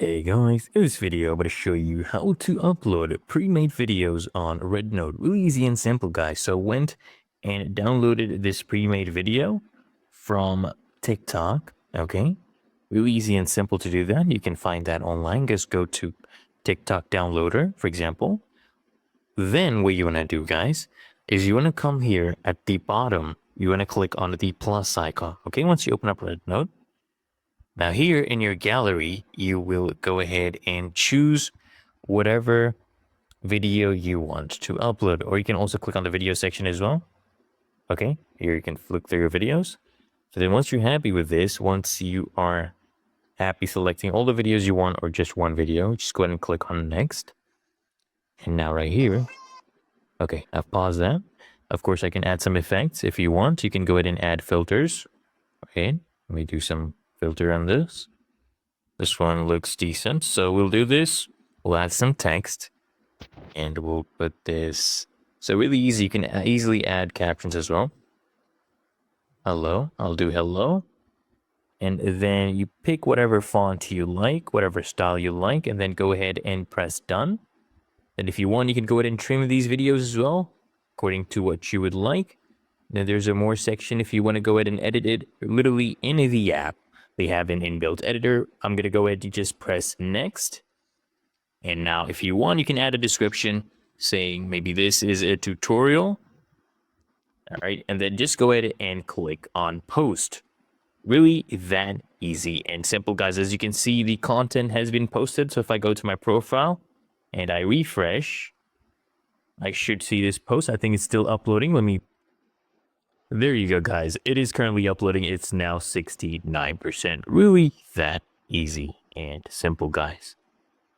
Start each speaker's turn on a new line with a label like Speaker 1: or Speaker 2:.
Speaker 1: Hey guys, in this video I'm going to show you how to upload pre-made videos on RedNote. Really easy and simple, guys. So went and downloaded this pre-made video from TikTok. Okay, really easy and simple to do that. You can find that online. Just go to TikTok downloader, for example. Then what you want to do, guys, is you want to come here at the bottom. You want to click on the plus icon. Okay, once you open up RedNote. Now here in your gallery, you will go ahead and choose whatever video you want to upload, or you can also click on the video section as well. Okay, here you can flick through your videos. So then once you're happy with this, once you are happy selecting all the videos you want or just one video, just go ahead and click on next. And now right here, okay, I've paused that. Of course, I can add some effects if you want. You can go ahead and add filters. Okay, let me do some filter on this. This one looks decent, so we'll do this. We'll add some text, and we'll put this. So really easy. You can easily add captions as well. Hello, I'll do hello, and then you pick whatever font you like, whatever style you like, and then go ahead and press done. And if you want, you can go ahead and trim these videos as well, according to what you would like. Then there's a more section if you want to go ahead and edit it literally in the app. They have an inbuilt editor. I'm going to go ahead and just press next. And now if you want, you can add a description saying maybe this is a tutorial. All right. And then just go ahead and click on post. Really that easy and simple, guys. As you can see, the content has been posted. So if I go to my profile and I refresh, I should see this post. I think it's still uploading. There you go, guys. It is currently uploading. It's now 69%. Really that easy and simple, guys.